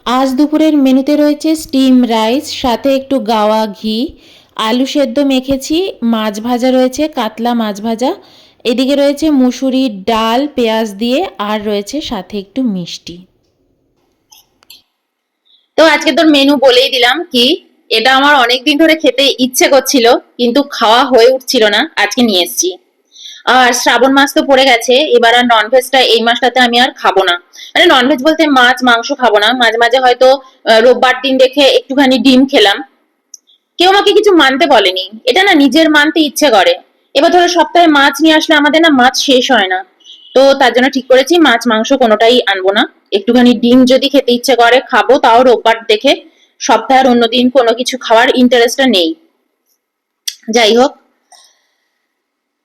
আজ দুপুরের মেনুতে রয়েছে স্টিম রাইস, সাথে একটু গাওয়া ঘি, আলু সেদ্ধ মেখেছি, মাছ ভাজা রয়েছে, কাতলা মাছ ভাজা, এদিকে রয়েছে মুসুরির ডাল পেঁয়াজ দিয়ে, আর রয়েছে সাথে একটু মিষ্টি। তো আজকে তোর মেনু বলেই দিলাম কি। এটা আমার অনেকদিন ধরে খেতে ইচ্ছে করছিল, কিন্তু খাওয়া হয়ে উঠছিল না, আজকে নিয়ে এসেছি। আর শ্রাবণ মাস তো পড়ে গেছে, এবার আর ননভেজটা এই মাসটাতে আমি আর খাবো না। মানে ননভেজ বলতে মাছ মাংস খাবো না, মাঝে মাঝে হয়তো রোববার দিন দেখে একটুখানি ডিম খেলাম। কেউ আমাকে কিছু মানতে বলেনি, এটা না নিজের মানতে ইচ্ছে করে। এবার ধরো সপ্তাহে মাছ নিয়ে আসলে আমাদের না মাছ শেষ হয় না। তো তার জন্য ঠিক করেছি মাছ মাংস কোনোটাই আনবো না। একটুখানি ডিম যদি খেতে ইচ্ছে করে খাবো, তাও রোববার দেখে। সপ্তাহের অন্যদিন কোনো কিছু খাওয়ার ইন্টারেস্টটা নেই। যাই হোক,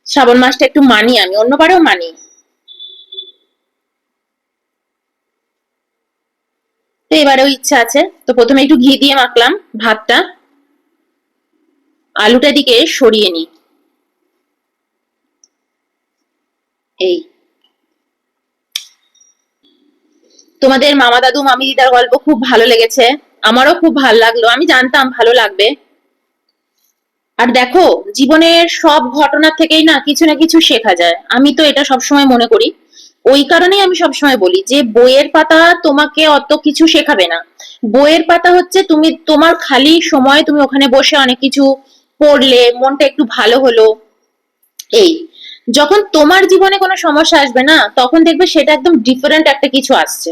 শ্রাবণ মাসটা একটু মানি, আমি অন্যবারেও মানি। তো এবারেও ইচ্ছা আছে, তো প্রথমে একটু ঘি দিয়ে মাখলাম ভাতটা। আলুটা দিকে সরিয়ে নি। এই, তোমাদের মামা দাদু মামি দিদার গল্প খুব ভালো লেগেছে। আমারও খুব ভালো লাগলো, আমি জানতাম ভালো লাগবে। আর দেখো, জীবনের সব ঘটনা থেকেই না কিছু না কিছু শেখা যায়, আমি তো এটা সবসময় মনে করি। ওই কারণেই আমি সবসময় বলি যে বইয়ের পাতা তোমাকে অত কিছু শেখাবে না। বইয়ের পাতা হচ্ছে তুমি তোমার খালি সময়, তুমি ওখানে বসে অনেক কিছু পড়লে মনটা একটু ভালো হলো। এই, যখন তোমার জীবনে কোনো সমস্যা আসবে না, তখন দেখবে সেটা একদম ডিফারেন্ট একটা কিছু আসছে।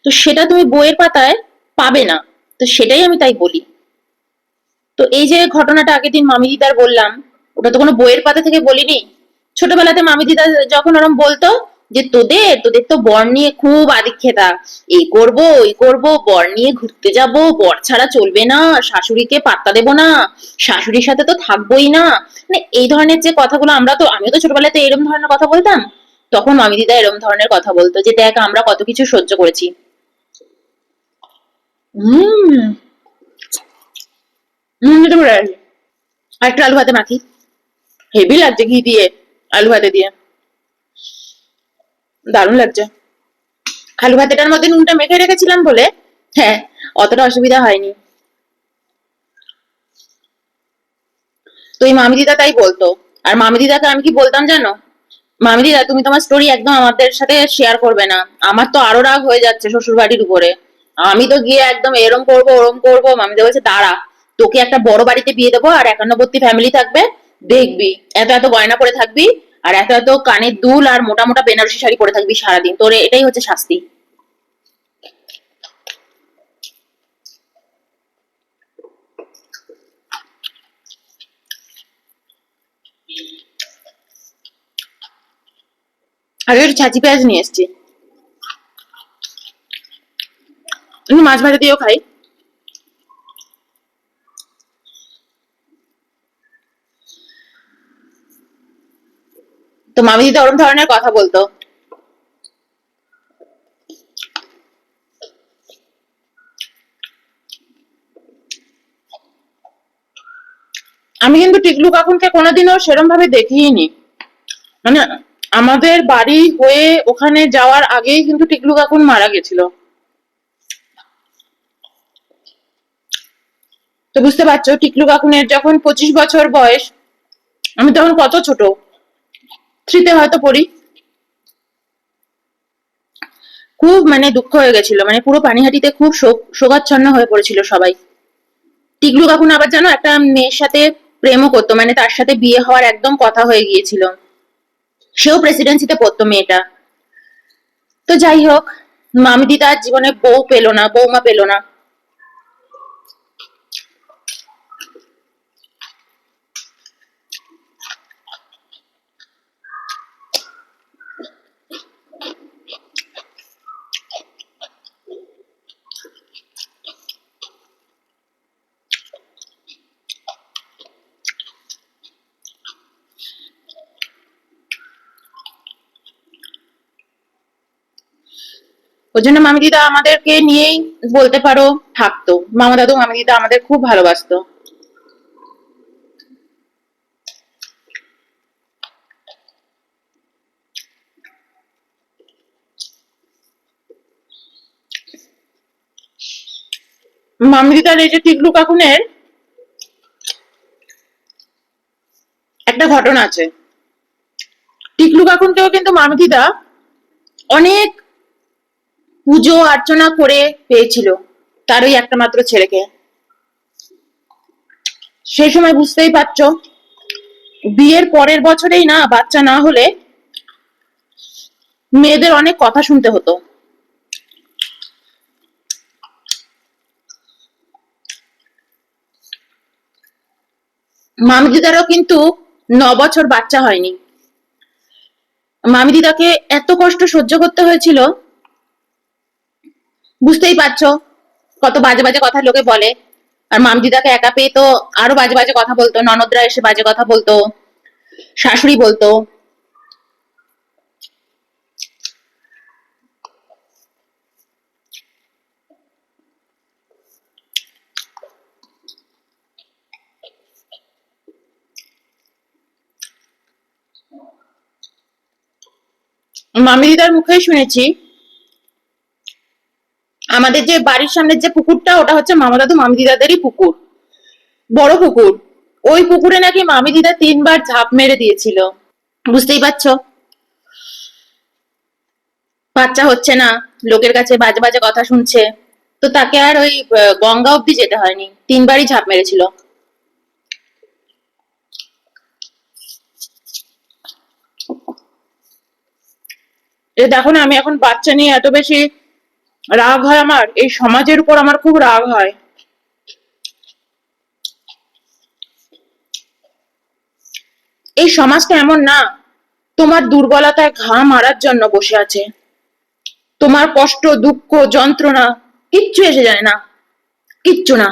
তো সেটা তুমি বইয়ের পাতায় পাবে না। তো সেটাই আমি তাই বলি। তো এই যে ঘটনাটা আগের দিন মামি দিদার বললাম, ওটা তো কোনো বইয়ের পাতা থেকে বলিনি। ছোটবেলাতে মামি দিদা যখন ওরম বলতো যে তোদের তোদের তো বর নিয়ে খুব আদিক্ষেতা, এই করব ওই করব, বর নিয়ে ঘুরতে যাব, বর ছাড়া চলবে না, শাশুড়িকে পাত্তা দেব না, শাশুড়ির সাথে তো থাকবোই না। মানে এই ধরনের যে কথাগুলো, আমিও তো ছোটবেলাতে এরকম ধরনের কথা বলতাম। তখন মামি দিদা এরকম ধরনের কথা বলতো যে দেখ আমরা কত কিছু সহ্য করেছি। হম। হম, আর একটু আলু ভাতে মাখি। হেভি লাগছে ঘি দিয়ে, আলু ভাতে দিয়ে। দারুণ লাগছে। আলু ভাতেটার মধ্যে নুনটা মেখে রেখেছিলাম বলে, হ্যাঁ, অতটা অসুবিধা হয়নি। তো এই মামি দিদা তাই বলতো। আর মামি দিদাকে আমি কি বলতাম জানো? মামি দিদা তুমি তোমার স্টোরি একদম আমাদের সাথে শেয়ার করবে না। আমার তো আরো রাগ হয়ে যাচ্ছে শ্বশুর বাড়ির উপরে। আমি তো গিয়ে একদম এরম করবো ওরম করবো, মামি দিদা বলছে দাঁড়া, তোকে একটা বড় বাড়িতে বিয়ে দেবো, আর একান্নবর্তী ফ্যামিলি থাকবে, দেখবি এত এত গয়না পরে থাকবি, আর এত এত কানের দুল আর মোটা মোটা বেনারসি শাড়ি পরে থাকবি সারাদিন, তোর এটাই হচ্ছে শাস্তি। আগে একটু ছাঁচি পেঁয়াজ নিয়ে এসছি, আমি মাছ ভাজা দিয়েও খাই। তো মামি দিদা ওরম ধরনের কথা বলতো। আমি কিন্তু টিকলু কাকুনকে কোনোদিনও সেরম ভাবে দেখিনি। মানে আমাদের বাড়ি হয়ে ওখানে যাওয়ার আগেই কিন্তু টিকলু কাকুন মারা গেছিল। তো বুঝতে পারছো টিকলু কাকুনের যখন 25 বছর বয়স, আমি তখন কত ছোট, থ্রিতে হয়তো পড়ি। খুব মানে দুঃখ হয়ে গেছিল, মানে পুরো পানিহাটিতে খুব শোকাচ্ছন্ন হয়ে পড়েছিল সবাই। টিকলু কাকুন আবার জানো একটা মেয়ের সাথে প্রেমও করতো, মানে তার সাথে বিয়ে হওয়ার একদম কথা হয়ে গিয়েছিল। সেও প্রেসিডেন্সিতে পড়তো মেয়েটা। তো যাই হোক, মামি দিদার জীবনে বউ পেলো না, বৌমা পেলো না। ওই জন্য মামি দিদা আমাদেরকে নিয়েই বলতে পারো থাকতো। মামা দাদু মামি দিদা আমাদের খুব ভালোবাসতো। মামরিতার এই যে টিকলু কাকুনের একটা ঘটনা আছে। টিকলু কাকুনকেও কিন্তু মামদিদা অনেক পুজো অর্চনা করে পেয়েছিল তার ওই একটা মাত্র ছেলেকে। সেই সময় বুঝতেই পারছো, বিয়ের পরের বছরেই না বাচ্চা না হলে মেয়েদের অনেক কথা শুনতে হতো। মামদিদারও কিন্তু 9 বছর বাচ্চা হয়নি। মামদিদাকে এত কষ্ট সহ্য করতে হয়েছিল, বুঝতেই পারছো কত বাজে বাজে কথা লোকে বলে। আর মামদিদাকে একা পেয়ে তো আরো বাজে বাজে কথা বলতো, ননদরা এসে বাজে কথা বলতো, শাশুড়ি বলতো। মামদিদার মুখে শুনেছি আমাদের যে বাড়ির সামনের যে পুকুরটা, ওটা হচ্ছে মামা দাদু মামদিদাদেরই পুকুর, বড় পুকুর। ওই পুকুরে নাকি মামিদিদা 3বার ঝাঁপ মেরে দিয়েছিল। বুঝতেই পারছো, বাচ্চা হচ্ছে না, লোকের কাছে বাজে বাজে কথা শুনছে, তো তাকে আর ওই গঙ্গা অব্দি যেতে হয়নি, 3বারই ঝাঁপ মেরেছিল। এ দেখো না, আমি এখন বাচ্চা নিয়ে এত বেশি রাগ হয়, আমার এই সমাজের উপর আমার খুব রাগ হয়। এই সমাজটা এমন না, তোমার দুর্বলতায় ঘা মারার জন্য বসে আছে। তোমার কষ্ট, দুঃখ, যন্ত্রণা কিচ্ছু এসে যায় না, কিচ্ছু না।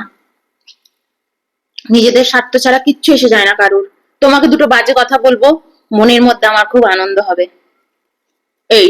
নিজেদের স্বার্থ ছাড়া কিচ্ছু এসে যায় না কারুর। তোমাকে দুটো বাজে কথা বলবো, মনের মধ্যে আমার খুব আনন্দ হবে, এই।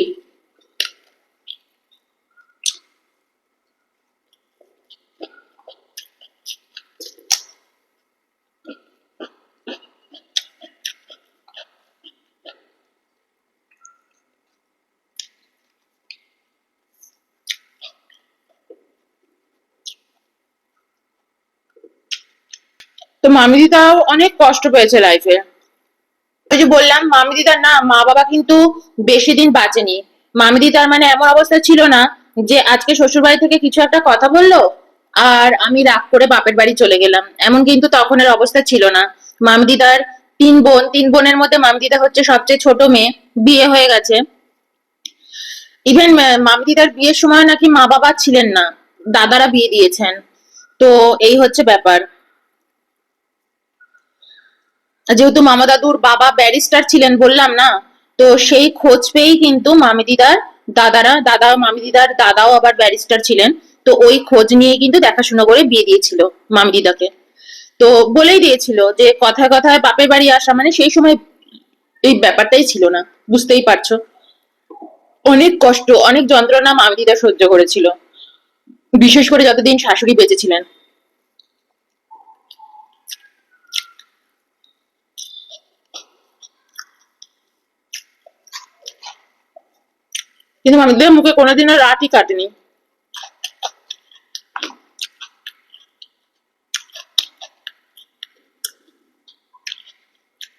তো মামিদিদাও অনেক কষ্ট পেয়েছে লাইফে। ওই যে বললাম, মামিদিদার না মা বাবা কিন্তু বেশি দিন বাঁচেনি। মামিদিদার মানে এমন অবস্থা ছিল না যে আজকে শ্বশুর বাড়ি থেকে কিছু একটা কথা বললো আর আমি রাগ করে বাপের বাড়ি চলে গেলাম, এমন কিন্তু তখনের অবস্থা ছিল না। মামিদিদার 3 বোন, 3 বোনের মধ্যে মামিদিদা হচ্ছে সবচেয়ে ছোট মেয়ে, বিয়ে হয়ে গেছে। ইভেন মামিদিদার বিয়ের সময় নাকি মা বাবা ছিলেন না, দাদারা বিয়ে দিয়েছেন। তো এই হচ্ছে ব্যাপার। যেহেতু মামা দাদুর বাবা ব্যারিস্টার ছিলেন বললাম না, তো সেই খোঁজ পেয়েই কিন্তু মামিদিদার দাদা মামিদিদার দাদাও আবার ব্যারিস্টার ছিলেন। তো ওই খোঁজ নিয়ে কিন্তু দেখাশোনা করে বিয়ে দিয়েছিল মামিদিদাকে। তো বলেই দিয়েছিল যে কথায় কথায় বাপের বাড়ি আসা মানে সেই সময় এই ব্যাপারটাই ছিল না, বুঝতেই পারছো। অনেক কষ্ট, অনেক যন্ত্রণা মামিদিদা সহ্য করেছিল, বিশেষ করে যতদিন শাশুড়ি বেঁচে ছিলেন। কিন্তু মামিদিদার মুখে কোনোদিনও রাতই কাটেনি।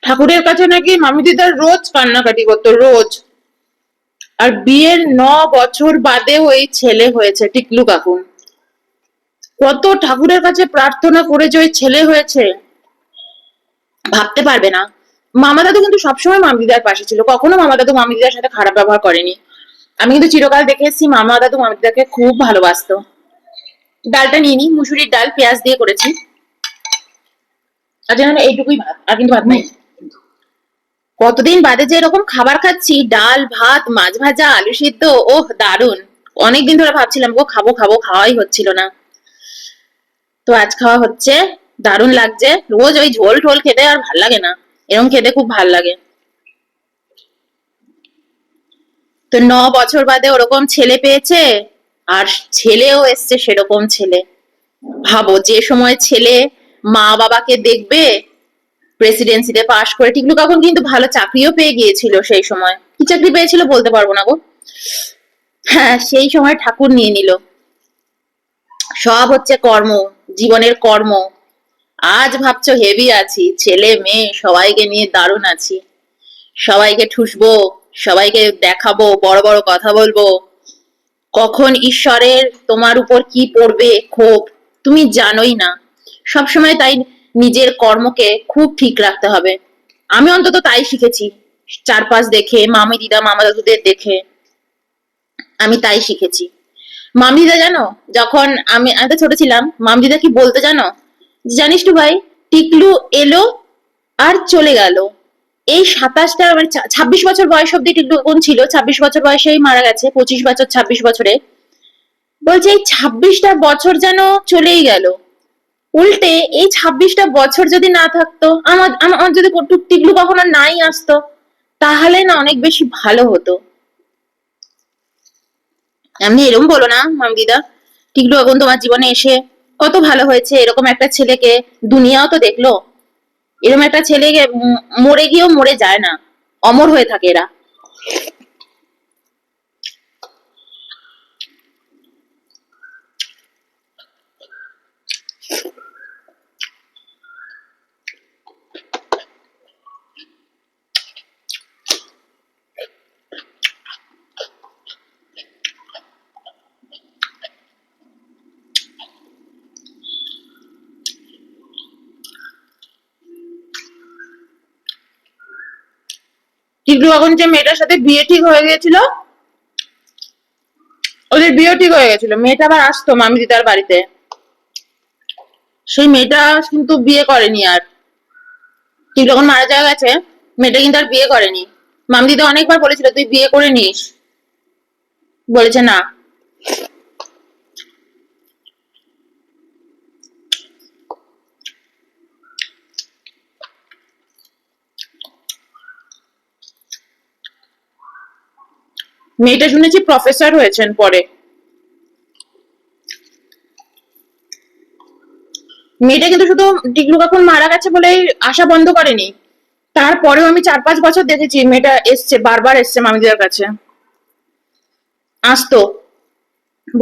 ঠাকুরের কাছে নাকি মামিদিদার রোজ কান্নাকাটি করতো, রোজ। আর বিয়ের 9 বছর বাদেও এই ছেলে হয়েছে টিকলু কাকুন। কত ঠাকুরের কাছে প্রার্থনা করে যে ওই ছেলে হয়েছে, ভাবতে পারবে না। মামা দাদু কিন্তু সবসময় মামিদিদার পাশে ছিল, কখনো মামা দাদু মামিদিদার সাথে খারাপ ব্যবহার করেনি। আমি কিন্তু চিরকাল দেখে এসেছি মামা দাদু মামিদিদাকে খুব ভালোবাসতো। ডালটা নিয়ে নি, মুসুরির ডাল পেঁয়াজ দিয়ে করেছি। আর যেন এইটুকুই ভাত, আর কিন্তু ভাত নাই। কতদিন বাদে যে এরকম খাবার খাচ্ছি, ডাল ভাত মাছ ভাজা আলু সিদ্ধ, ওহ দারুন। অনেকদিন ধরে ভাবছিলাম গো খাবো খাবো, খাওয়াই হচ্ছিল না, তো আজ খাওয়া হচ্ছে। দারুণ লাগছে, রোজ ওই ঝোল টোল খেতে আর ভাল লাগে না, এরকম খেতে খুব ভাল লাগে। তো 9 বছর বাদে ওরকম ছেলে পেয়েছে, আর ছেলেও এসছে সেরকম ছেলে। ভাবো, যে সময় ছেলে মা বাবাকে দেখবে, প্রেসিডেন্সিতে পাশ করে, টিকলু কাকুন কিন্তু ভালো চাকরিও পেয়ে গিয়েছিল সেই সময়, কি চাকরি পেয়েছিল বলতে পারবো না গো। হ্যাঁ, সেই সময় ঠাকুর নিয়ে নিল সব হচ্ছে কর্ম, জীবনের কর্ম। আজ ভাবছো হেভি আছি, ছেলে মেয়ে সবাইকে নিয়ে দারুণ আছি, সবাইকে ঠুসবো, সবাইকে দেখাবো, বড় বড় কথা বলবো। কখন ঈশ্বরের তোমার উপর কি পড়বে ক্ষোভ তুমি জানোই না। সবসময় তাই নিজের কর্মকে খুব ঠিক রাখতে হবে। আমি অন্তত তাই শিখেছি, চারপাশ দেখে, মামি দিদা মামা দাদুদের দেখে আমি তাই শিখেছি। মামি দিদা জানো, যখন আমি তো ছোট ছিলাম, মামি দিদা কি বলতে জানো? জানিস তো ভাই, টিকলু এলো আর চলে গেল। এই 27টা মানে 26 বছর বয়স অব্দি টিকলু কোন ছিল, 26 বছর বয়সেই মারা গেছে, 25 বছর 26 বছরে। বলছে এই 26টা বছর যেন চলেই গেল। উল্টে এই 26টা বছর যদি না থাকতো, আমার আমার যদি টিকলু কখনো নাই আসতো, তাহলে না অনেক বেশি ভালো হতো। এমনি এরকম বলো না মাম দিদা, টিকলু এখন তোমার জীবনে এসে কত ভালো হয়েছে, এরকম একটা ছেলেকে দুনিয়াও তো দেখলো। এরকম একটা ছেলেকে মরে গিয়েও মরে যায় না, অমর হয়ে থাকে এরা। টিকলু এখন যে মেয়েটার সাথে বিয়ে ঠিক হয়ে গেছিল, ওদের বিয়ে ঠিক হয়ে গেছিল, মেয়েটা আবার আসতো মামি দিদার বাড়িতে। সেই মেয়েটা কিন্তু বিয়ে করেনি আর। টিকলু যখন মারা যাওয়া গেছে, মেয়েটা কিন্তু আর বিয়ে করেনি। মামি দিদা অনেকবার বলেছিল তুই বিয়ে করে নিস, বলেছে না। মেয়েটা শুনেছি প্রফেসর হয়েছেন পরে। মেয়েটা কিন্তু শুধু টিকলু কাকুর মারা গেছে বলেই আশা বন্ধ করেনি, তারপরেও আমি 4-5 বছর দেখেছি মেয়েটা এসছে, বারবার এসছে মামিদের কাছে। আসতো,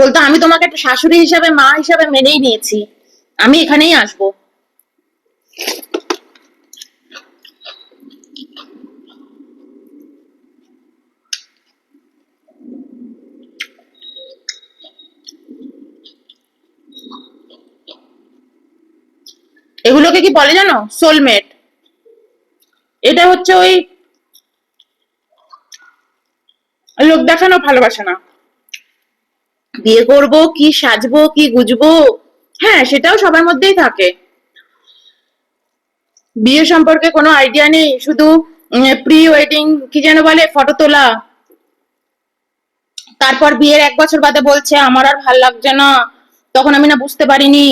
বলতো আমি তোমাকে একটা শাশুড়ি হিসাবে, মা হিসাবে মেনেই নিয়েছি, আমি এখানেই আসবো। এগুলোকে কি বলে জানো? সোলমেট। এটা হচ্ছে ওই লোক দেখানো ভালোবাসা না। বিয়ে করব, কি সাজবো, কি গুজবো, হ্যাঁ সেটাও সবার মধ্যেই থাকে। বিয়ে সম্পর্কে কোনো আইডিয়া নেই, শুধু প্রি ওয়েডিং কি যেন বলে, ফটো তোলা, তারপর বিয়ের 1 বছর বাদে বলছে আমার আর ভাল লাগছে না, তখন আমি না বুঝতে পারিনি,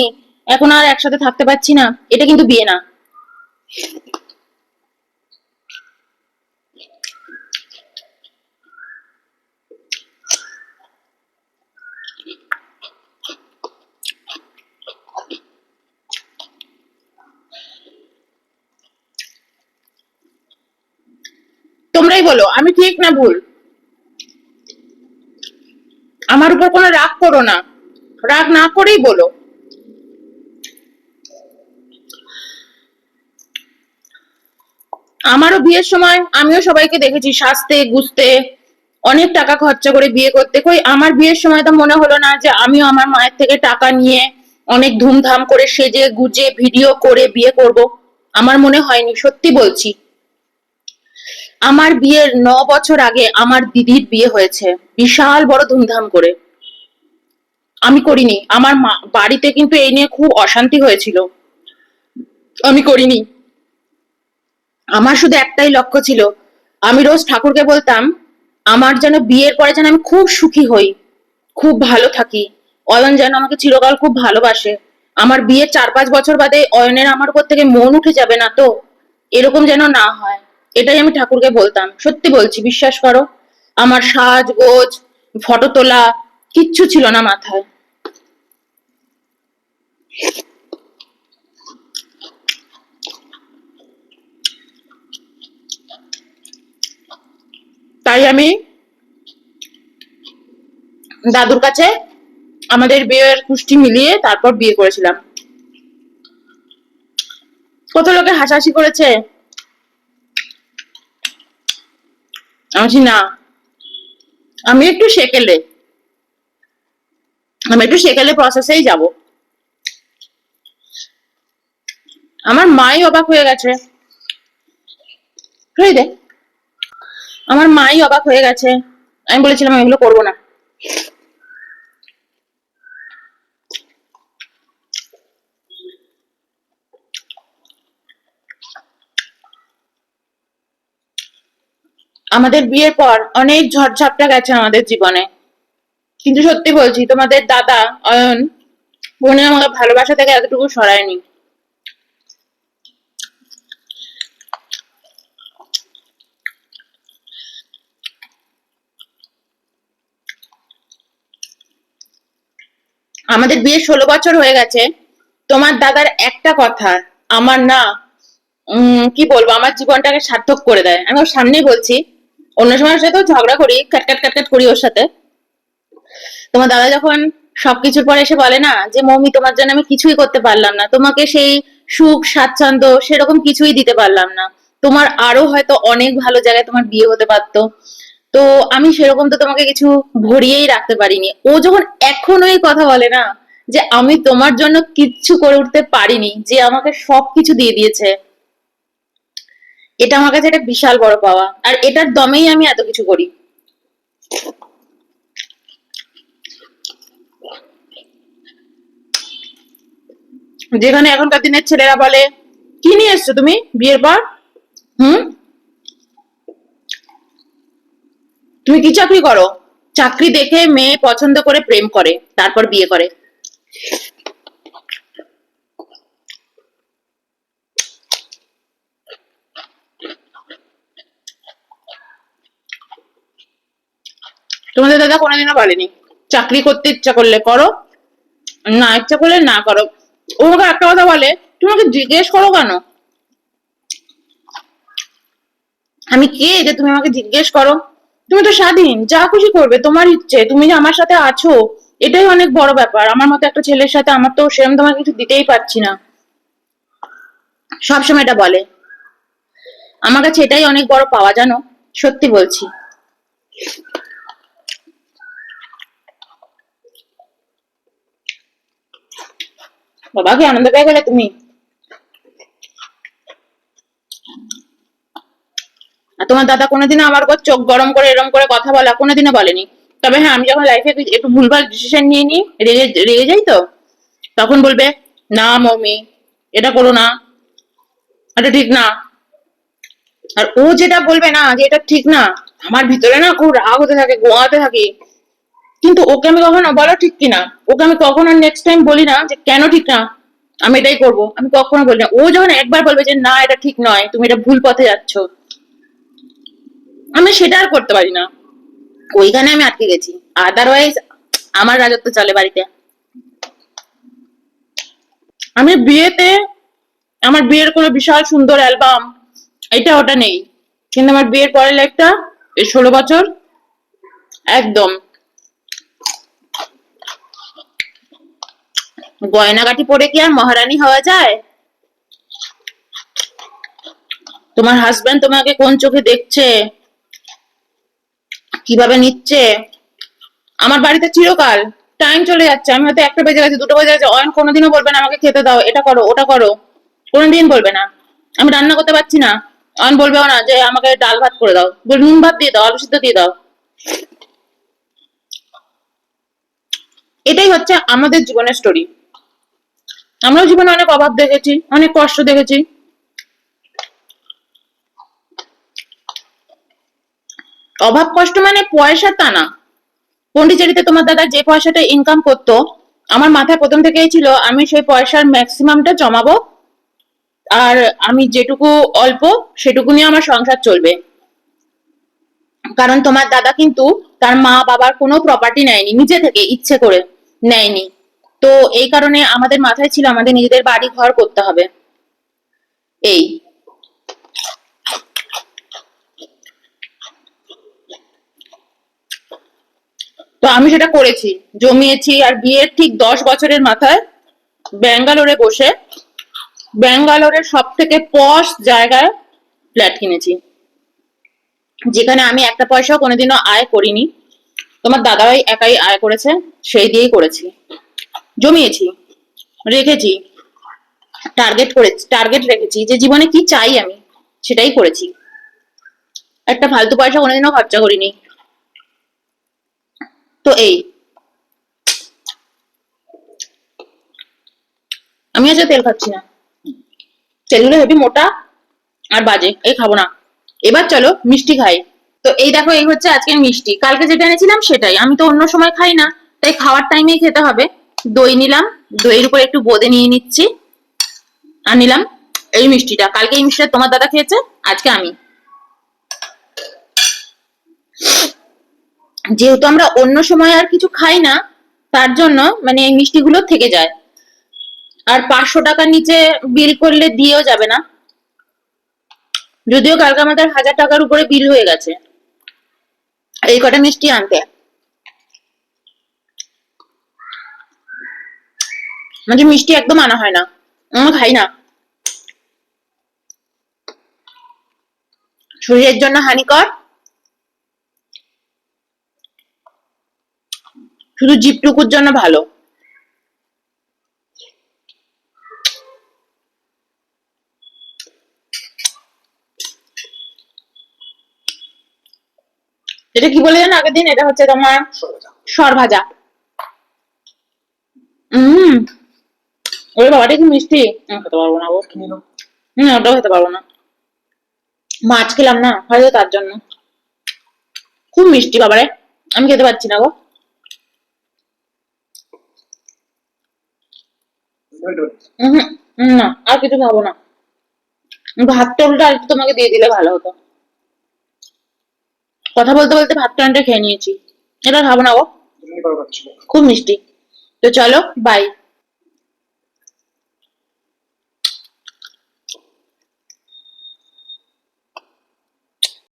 এখন আর একসাথে থাকতে পারছি না। এটা কিন্তু বিয়ে না। তোমরাই বলো আমি ঠিক না ভুল, আমার উপর কোনো রাগ করো না, রাগ না করেই বলো। আমারও বিয়ের সময় আমিও সবাইকে দেখেছি সাজতে গুজতে, অনেক টাকা খরচা করে বিয়ে করতে। কই আমার বিয়ের সময় তো মনে হলো না যে আমিও আমার মায়ের থেকে টাকা নিয়ে অনেক ধুমধাম করে সেজে গুজে ভিডিও করে বিয়ে করব। আমার মনে হয়নি, সত্যি বলছি। আমার বিয়ের 9 বছর আগে আমার দিদির বিয়ে হয়েছে, বিশাল বড় ধুমধাম করে। আমি করিনি, আমার মা বাড়িতে কিন্তু এই নিয়ে খুব অশান্তি হয়েছিল, আমি করিনি। আমার শুধু একটাই লক্ষ্য ছিল, আমি রোজ ঠাকুরকে বলতাম আমার যেন বিয়ের পরে যেন আমি খুব সুখী হই, খুব ভালো থাকি, অয়ন যেন আমাকে চিরকাল খুব ভালোবাসে। আমার বিয়ের 4-5 বছর বাদে অয়নের আমার উপর থেকে মন উঠে যাবে না তো, এরকম যেন না হয়। এটাই আমি ঠাকুরকে বলতাম, সত্যি বলছি, বিশ্বাস করো। আমার সাজগোজ, ফটো তোলা কিচ্ছু ছিল না মাথায়। তাই আমি দাদুর কাছে আমাদের বিয়ের কুষ্টি মিলিয়ে তারপর বিয়ে করেছিলাম। কত লোকে হাসাহাসি করেছে, আমি না, আমি একটু সেকেলে, আমি একটু সেকেলে প্রসেসেই যাব। আমার মাই অবাক হয়ে গেছে, দে, আমার মাই অবাক হয়ে গেছে। আমি বলেছিলাম আমি এগুলো করবো না। আমাদের বিয়ের পর অনেক ঝড়ঝাপটা গেছে আমাদের জীবনে, কিন্তু সত্যি বলছি তোমাদের দাদা অয়ন বোনে আমাকে ভালোবাসা থেকে এতটুকু সরায়নি। আমাদের বিয়ে 16 বছর হয়ে গেছে, তোমার দাদার একটা কথা আমার না, কি বলবো, আমার জীবনটাকে সার্থক করে দেয়। আমি ওর সামনেই বলছি, অন্য সময় ওর সাথেও ঝগড়া করি, ক্যাটক্যাট ক্যাটক্যাট করি ওর সাথে। তোমার দাদা যখন সবকিছুর পরে এসে বলে না যে মৌমি তোমার জন্য আমি কিছুই করতে পারলাম না, তোমাকে সেই সুখ স্বাচ্ছন্দ্য সেরকম কিছুই দিতে পারলাম না, তোমার আরো হয়তো অনেক ভালো জায়গায় তোমার বিয়ে হতে পারতো, তো আমি সেরকম তো তোমাকে কিছু ভরিয়েই রাখতে পারিনি। ও যখন এখনো এই কথা বলে না যে আমি তোমার জন্য কিচ্ছু করে উঠতে পারিনি, যে আমাকে সবকিছু দিয়ে দিয়েছে, এটা আমার কাছে একটা বিশাল বড় পাওয়া, আর এটার দমেই আমি এত কিছু করি। যেখানে এখনকার দিনের ছেলেরা বলে কি নিয়ে এসছো তুমি বিয়ের পর, হুম, তুমি কি চাকরি করো? চাকরি দেখে মেয়ে পছন্দ করে প্রেম করে তারপর বিয়ে করে। তোমাদের দাদা কোনোদিনও বলেনি চাকরি করতে ইচ্ছা করলে করো, না ইচ্ছা করলে না করো। ও আমাকে একটা কথা বলে, তোমাকে জিজ্ঞেস করো কেন? আমি কে যে তুমি আমাকে জিজ্ঞেস করো? তুমি তো স্বাধীন, যা খুশি করবে, তোমার ইচ্ছে, তুমি যে আমার সাথে আছো এটাই অনেক বড় ব্যাপার। আমার মতো একটা ছেলের সাথে আমার তো সেরকম তোমার কিছু দিতেই পারছি না, সবসময় এটা বলে। আমার কাছে এটাই অনেক বড় পাওয়া, জানো, সত্যি বলছি। বাবা কি আনন্দ পেয়ে গেলে তুমি? আর তোমার দাদা কোনোদিনও আমার উপর চোখ গরম করে এরকম করে কথা বলা কোনোদিনও বলেনি। তবে হ্যাঁ, আমি যখন লাইফে একটু ভুলভাল ডিসিশন নিয়ে নিই, রেগে রেগে যাই তো, তখন বলবে না মম্মি এটা করো না, এটা ঠিক না। আর ও যেটা বলবে না যে এটা ঠিক না, আমার ভিতরে না খুব রাগ হতে থাকে, গোয়াতে থাকি। কিন্তু ওকে আমি কখনো বলো ঠিক কিনা, ওকে আমি কখনো নেক্সট টাইম বলি না যে কেন ঠিক না, আমি এটাই করবো, আমি কখনো বলি না। ও যখন একবার বলবে যে না এটা ঠিক নয়, তুমি এটা ভুল পথে যাচ্ছ, আমি সেটা আর করতে পারি না, ওইখানে আমি আটকে গেছি। আদারওয়াইজ আমার রাজত্ব চলে বাড়িতে। আমি বিয়েতে, আমার বিয়ের কোনো বিশাল সুন্দর অ্যালবাম এটা ওটা নেই, কিন্তু আমার বিয়ের পরের লাইফটা এই 16 বছর একদম গয়নাগাটি পরে কি আর মহারানী হওয়া যায়? তোমার হাজবেন্ড তোমাকে কোন চোখে দেখছে, কিভাবে নিচ্ছে, আমার বাড়িতে চিরকাল টাইম চলে যাচ্ছে, আমি হয়তো 1টা বেজে গেছে, 2টা বেজে গেছে, অয়ন কোনোদিনও বলবে না আমাকে খেতে দাও, এটা করো ওটা করো, কোনোদিন বলবে না। আমি রান্না করতে পারছি না, অয়ন বলবেও না যে আমাকে ডাল ভাত করে দাও, বল নুন ভাত দিয়ে দাও, আলু সিদ্ধ দিয়ে দাও। এটাই হচ্ছে আমাদের জীবনের স্টোরি। আমরাও জীবনে অনেক অভাব দেখেছি, অনেক কষ্ট দেখেছি। অভাব কষ্ট মানে পয়সা তা না। পন্ডিচেরিতে তোমার দাদা যে পয়সাটা ইনকাম করতো, আমার মাথায় প্রথম থেকেই ছিল আমি সেই পয়সার ম্যাক্সিমামটা জমাবো, আর আমি যেটুকু অল্প সেটুকু নিয়ে আমার সংসার চলবে। কারণ তোমার দাদা কিন্তু তার মা বাবার কোনো প্রপার্টি নেয়নি, নিজে থেকে ইচ্ছে করে নেয়নি। তো এই কারণে আমাদের মাথায় ছিল আমাদের নিজেদের বাড়ি ঘর করতে হবে, এই। তো আমি সেটা করেছি, জমিয়েছি। আর বিয়ের ঠিক 10 বছরের মাথায় ব্যাঙ্গালোরে বসে ব্যাঙ্গালোরের সব থেকে পশ জায়গায় ফ্ল্যাট কিনেছি, যেখানে আমি একটা পয়সাও কোনোদিনও আয় করিনি। তোমার দাদাভাই একাই আয় করেছে, সেই দিয়েই করেছি, জমিয়েছি, রেখেছি, টার্গেট রেখেছি যে জীবনে কি চাই আমি, সেটাই করেছি। একটা ফালতু পয়সা কোনোদিনও খরচা করিনি। তো এই, আমি আজকে তেল খাচ্ছি না, তেলগুলো হেবি মোটা আর বাজে, এই খাবো না। এবার চলো মিষ্টি খাই। তো এই দেখো, এই হচ্ছে আজকের মিষ্টি। কালকে যেটা এনেছিলাম সেটাই, আমি তো অন্য সময় খাই না, তাই খাওয়ার টাইমেই খেতে হবে। দই নিলাম, দইয়ের উপর একটু বোঁদে নিয়ে নিচ্ছি, আর নিলাম এই মিষ্টিটা। কালকে এই মিষ্টিটা তোমার দাদা খেয়েছে, আজকে আমি। যেহেতু আমরা অন্য সময় আর কিছু খাই না, তার জন্য মানে এই মিষ্টিগুলো থেকে যায়। আর 500 টাকার নিচে বিল করলে দিয়েও যাবে না, যদিও কালকে আমাদের 1000 টাকার উপরে বিল হয়ে গেছে এই কটা মিষ্টি আনতে। মানে মিষ্টি একদম আনা হয় না, আমি খাই না, শরীরের জন্য হানিকর, শুধু জিপটুকুর জন্য ভালো। এটা কি বলে জানো আগের দিন? এটা হচ্ছে তোমার সর ভাজা। হম, ওরে বাবাটা কি মিষ্টি, আমি খেতে পারবো না গো। ওটাও খেতে পারবো না, মাছ খেলাম না হয়তো তার জন্য। খুব মিষ্টি বাবারে, আমি খেতে পারছি না গো। উহুম, না আর কিছু খাবো না। ভাত টোলটা আর একটু তোমাকে দিয়ে দিলে ভালো হতো। কথা বলতে বলতে ভাত টানটা খেয়ে নিয়েছি, এটা খাবো না গো, খুব মিষ্টি। তো চলো, বাই।